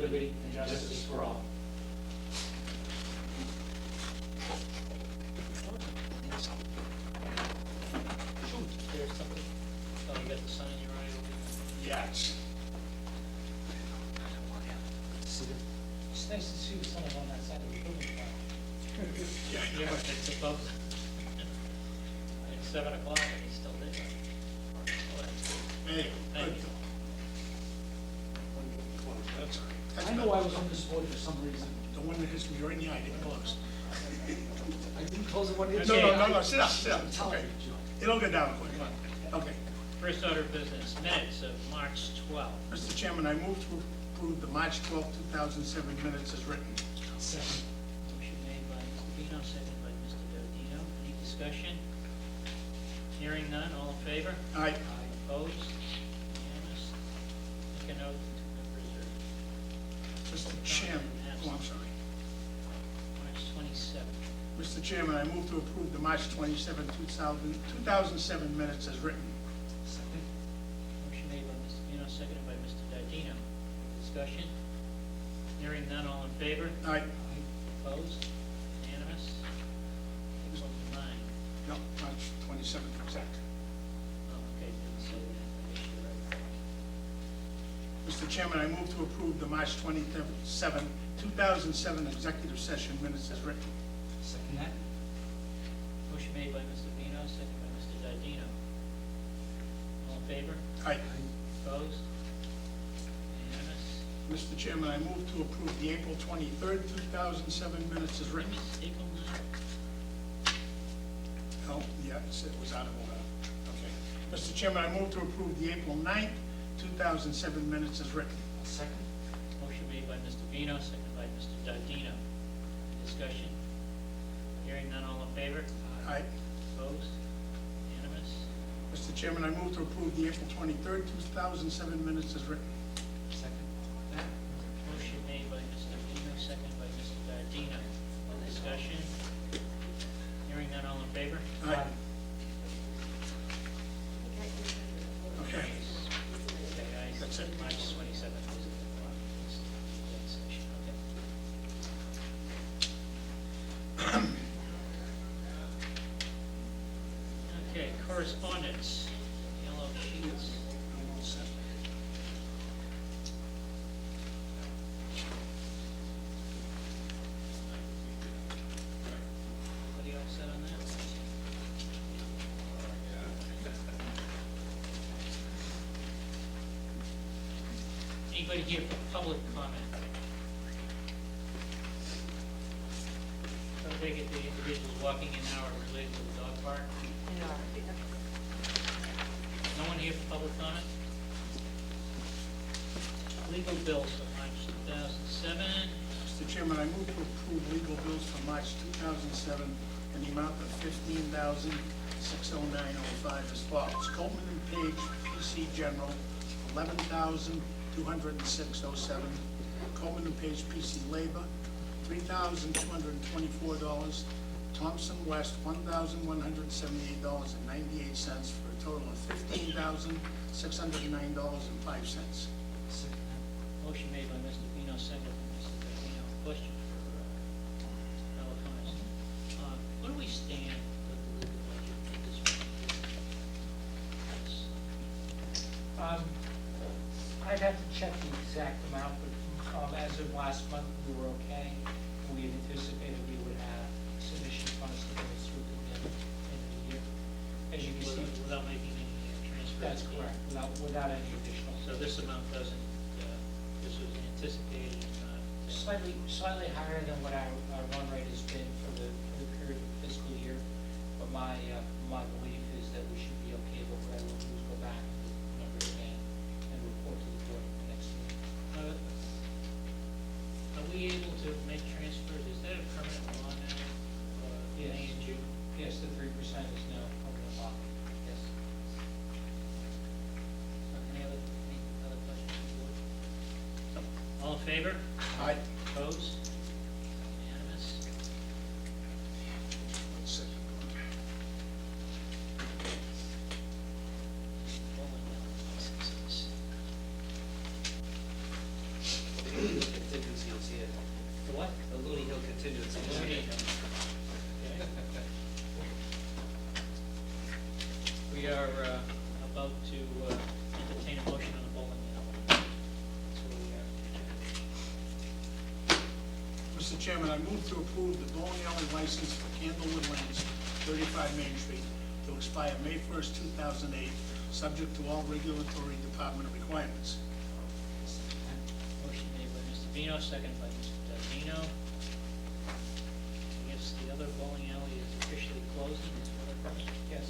liberty, and justice for all. There's something, oh, you got the sun in your eye over Yes. there? It's nice to see the sun on that side of the building. Yeah, there? Yeah, it's above, it's 7 o'clock and he's still there. Oh, that's good. Hey, Thank good. you. That's all right. That's I know better. I was on this board for some reason. The one that hits me right in the eye, didn't close. I didn't close it when it. No, sit down, sit down. It's Tell okay. me, John. It'll go down quick. Okay. First order of business, minutes of March 12th. Mr. Chairman, I move to approve the March 12, 2007 minutes as written. Second. Motion made by Mr. Vino, seconded by Mr. Dodino. Any discussion? Hearing none, all in favor? Aye. Opposed? Unanimous? Take a note, two members Mr. Chairman, oh, I'm sorry. are March 27th. Mr. Chairman, I move to approve the March 27, 2007 minutes as written. Second. Motion made by Mr. Vino, seconded by Mr. Dodino. Discussion? Hearing none, all in favor? Aye. Opposed? Unanimous? April 9. No, March 27th, exact. Oh, okay, didn't say that. I guess you're right. Mr. Chairman, I move to approve the March 27, 2007 executive session minutes as written. Second that. Motion made by Mr. Vino, seconded by Mr. Dodino. All in favor? Aye. Opposed? Unanimous? Mr. Chairman, I move to approve the April 23rd, 2007 minutes as written. April 9th? Oh, yeah, it was out of order. Okay. Mr. Chairman, I move to approve the April 9th, 2007 minutes as written. Second. Motion made by Mr. Vino, seconded by Mr. Dodino. Discussion? Hearing none, all in favor? Aye. Opposed? Unanimous? Mr. Chairman, I move to approve the April 23rd, 2007 minutes as written. Second. That. Motion made by Mr. Vino, seconded by Mr. Dodino. Discussion? Hearing none, all in favor? Aye. Okay, Okay, guys. That's it. March 27th is the session, okay. Okay, correspondence, yellow sheets. Anybody else set on that? Anybody here for public comment? I take it the individuals walking in now are related to the dog park? No one here for public comment? Legal bills for March 2007. Mr. Chairman, I move to approve legal bills for March 2007 in the amount of $15,609.05 as follows. Coleman and Page, PC General, $11,206.07. Coleman and Page, PC Labor, $3,224. Thompson West, $1,178.98 for a total of $15,609.05. Second that. Motion made by Mr. Vino, seconded by Mr. Dodino. Question for fellow comments. Where do we stand with the legal budget at this point? I'd have to check the exact amount, but as of last month, we were okay. We had anticipated we would have sufficient funds to get us through to the end of the year. As you can see, Without making any transfers? that's correct, without any additional. So this amount doesn't, this was anticipated, Slightly higher than what our run rate has been for the period of the fiscal year. But my belief is that we should be okay, but what I will do is go back to the numbers again and report to the board next week. are we able to make transfers? Is that a permanent law now? Yes. May and June? Yes, the 3% is now permanent law. Yes. Any other questions from the board? All in favor? Aye. Opposed? Unanimous? One second. Rolling down the licenses. here. The what? The Looney Hill continuance. Looney Hill. Okay. We are about to entertain a motion on the bowling alley. That's where we are. Mr. Chairman, I move to approve the bowling alley license for Candlewood Lanes, 35 Main Street, to expire May 1st, 2008, subject to all regulatory department requirements. Motion made by Mr. Vino, seconded by Mr. Dino. I guess the other bowling alley is officially closing, is what I heard. Yes.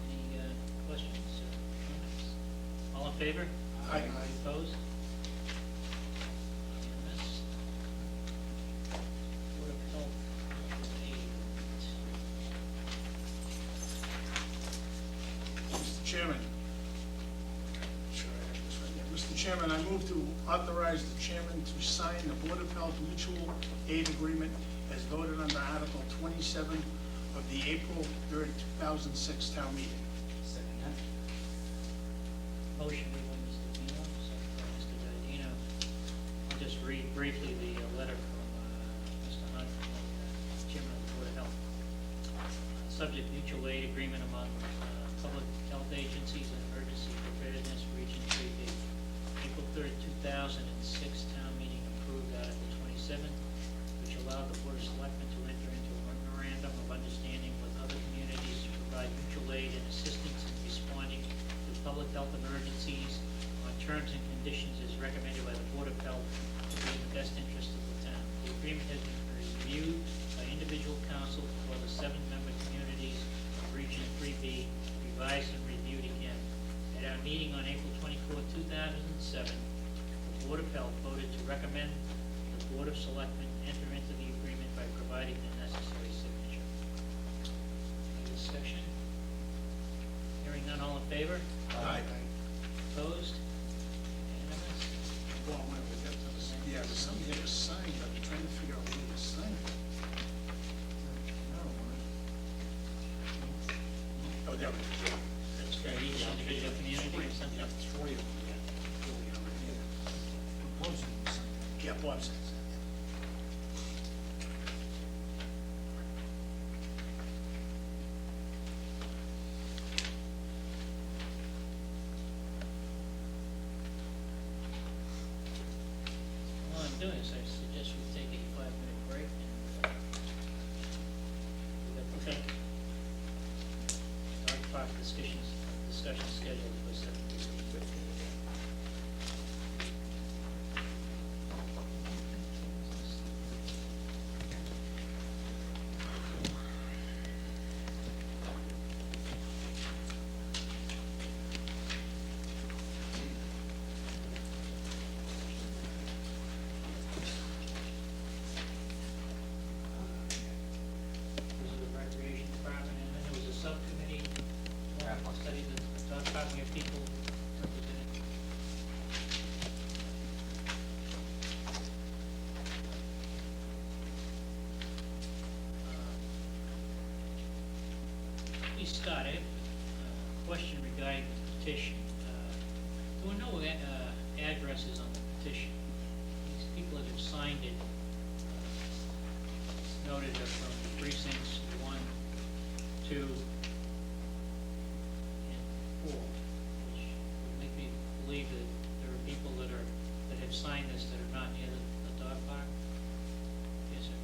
Any questions or comments? All in favor? Aye. Opposed? Unanimous. Board of Health, aid. Mr. Chairman. Sure, I have this right here. Mr. Chairman, I move to authorize the chairman to sign the Board of Health Mutual Aid Agreement as voted under Article 27 of the April 3rd, 2006 town meeting. Second that. Motion made by Mr. Vino, seconded by Mr. Dino. I'll just read briefly the letter from Mr. Hunt, the chairman of the Board of Health. Subject mutual aid agreement among public health agencies and emergency preparedness, Region 3B. April 3rd, 2006 town meeting approved Article 27, which allowed the Board of Selectmen to enter into a memorandum of understanding with other communities to provide mutual aid and assistance in responding to public health emergencies on terms and conditions as recommended by the Board of Health to be in the best interest of the town. The agreement has been reviewed by individual council for the 7-member communities of Region 3B, revised and reviewed again. At our meeting on April 24, 2007, the Board of Health voted to recommend the Board of Selectmen enter into the agreement by providing the necessary signature. Any discussion? Hearing none, all in favor? Aye. Opposed? Unanimous? Well, when we get to this, yeah, there's something here to sign, but I'm trying to figure out where to sign it. Oh, there we go. That's for each individual community or something? Yeah, 3 of them, yeah. Yeah, Bob says that. All I'm doing is I suggest we take a 5-minute break and we got the dog park discussion scheduled for 7:15. This is the recreation department, and then there was a subcommittee, study the dog park, we have people represented. We started, question regarding the petition. There were no addresses on the petition. These people that have signed it noted are from precincts 1, 2, and 4, which would make me believe that there are people that have signed this that are not near the dog park. Yes, sir.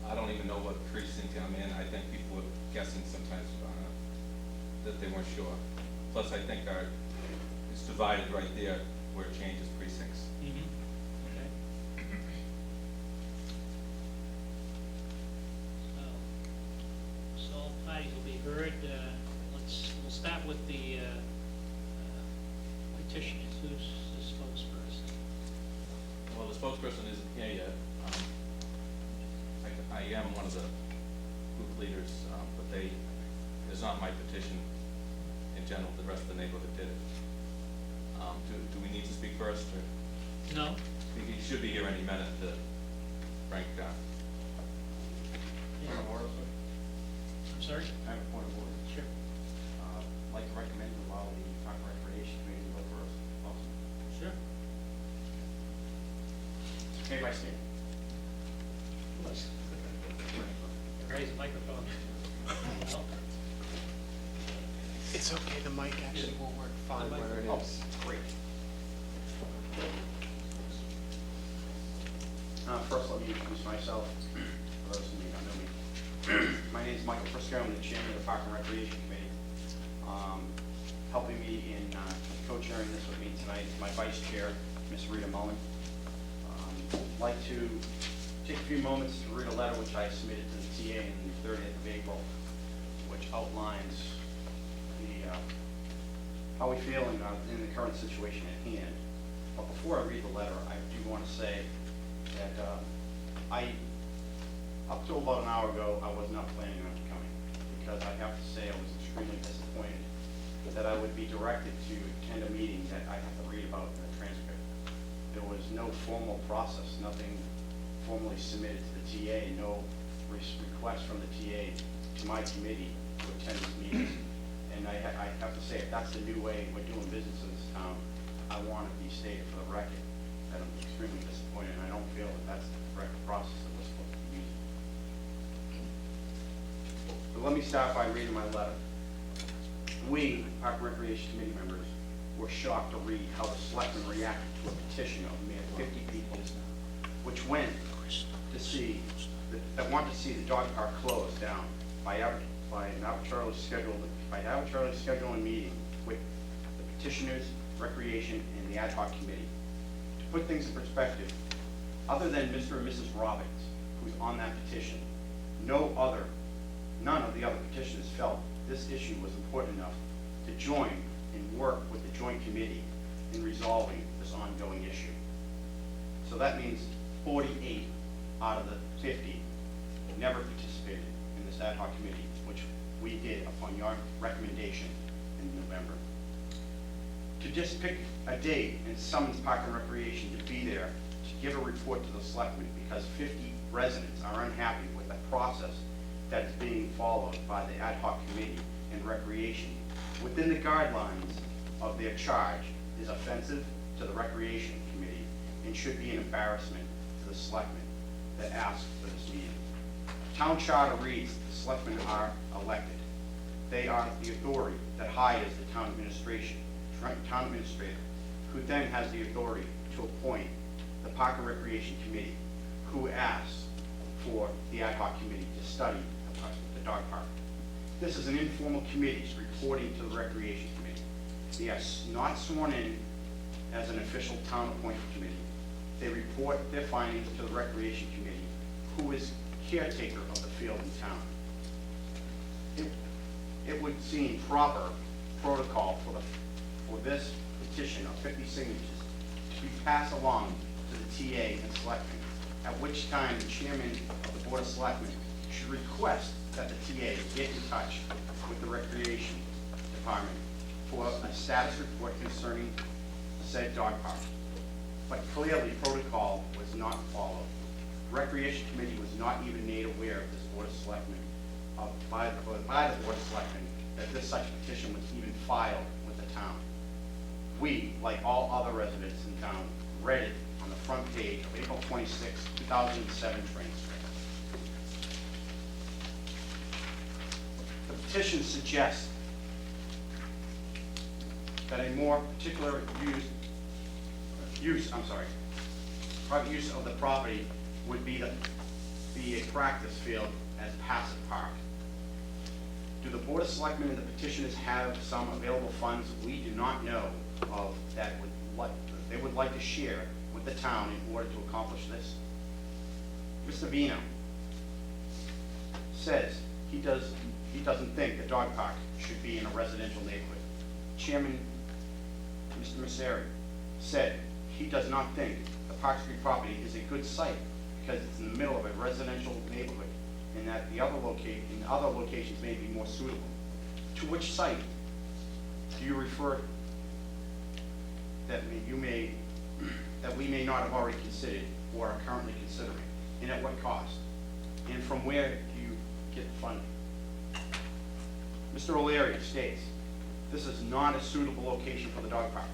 I don't even know what precinct I'm in. I think people were guessing sometimes that they weren't sure. Plus, I think it's divided right there where it changes precincts. Mm-hmm. Okay. So all parties will be heard. We'll start with the petitioners. Who's the spokesperson? Well, the spokesperson isn't here yet. I am one of the group leaders, but it's not my petition in general. The rest of the neighborhood did it. Do we need to speak first, or? No? He should be here any minute, Frank. Yeah. I'm sorry? I have a point of order. Sure. I'd like to recommend to allow the Park and Recreation Committee to go first. Also. Sure. Maybe I stand. Raise the microphone. No? It's okay, the mic actually will work fine where it Oh, is. great. First, let me introduce myself, for those who may not know me. My name is Michael Frisco, I'm the chairman of the Park and Recreation Committee. Helping me in co-chairing this with me tonight is my vice chair, Ms. Rita Mullen. I'd like to take a few moments to read a letter which I submitted to the TA on the 30th of April, which outlines the, how we feel in the current situation at hand. But before I read the letter, I do want to say that up till about an hour ago, I was not planning on coming, because I have to say I was extremely disappointed that I would be directed to attend a meeting that I have to read about in the transcript. There was no formal process, nothing formally submitted to the TA, no request from the TA to my committee to attend these meetings. And I have to say, if that's the new way we're doing business in this town, I want it to be stated for the record that I'm extremely disappointed, and I don't feel that that's the correct process that we're supposed to be using. But let me start by reading my letter. We, Park and Recreation Committee members, were shocked to read how the selectmen reacted to a petition of mere 50 people, which went to see, that wanted to see the dog park closed down by arbitrarily scheduling meeting with the petitioners, recreation, and the ad hoc committee. To put things in perspective, other than Mr. and Mrs. Robbins, who's on that petition, none of the other petitioners felt this issue was important enough to join and work with the joint committee in resolving this ongoing issue. So that means 48 out of the 50 never participated in this ad hoc committee, which we did upon your recommendation in November. To just pick a date and summons Park and Recreation to be there to give a report to the selectmen because 50 residents are unhappy with the process that is being followed by the ad hoc committee and recreation within the guidelines of their charge is offensive to the recreation committee and should be an embarrassment to the selectmen that asked for this meeting. Town charter reads the selectmen are elected. They are the authority that hires the town administrator, who then has the authority to appoint the Park and Recreation Committee, who asks for the ad hoc committee to study the dog park. This is an informal committee reporting to the Recreation Committee. They are not sworn in as an official town-appointed committee. They report their findings to the Recreation Committee, who is caretaker of the field in town. It would seem proper protocol for this petition of 50 signatures to be passed along to the TA and selectmen, at which time the chairman of the Board of Selectmen should request that the TA get in touch with the Recreation Department for a status report concerning said dog park. But clearly protocol was not followed. The Recreation Committee was not even made aware of this Board of Selectmen, by the Board of Selectmen, that this such petition was even filed with the town. We, like all other residents in town, read it on the front page of April 26, 2007 transcript. The petition suggests that a more particular private use of the property would be a practice field as passive park. Do the Board of Selectmen and the petitioners have some available funds we do not know of that they would like to share with the town in order to accomplish this? Mr. Vino says he doesn't think the dog park should be in a residential neighborhood. Chairman, Mr. Messeri, said he does not think the Park Street property is a good site because it's in the middle of a residential neighborhood and that the other locations may be more suitable. To which site do you refer that we may not have already considered or are currently considering, and at what cost? And from where do you get the funding? Mr. O'Leary states, this is not a suitable location for the dog park.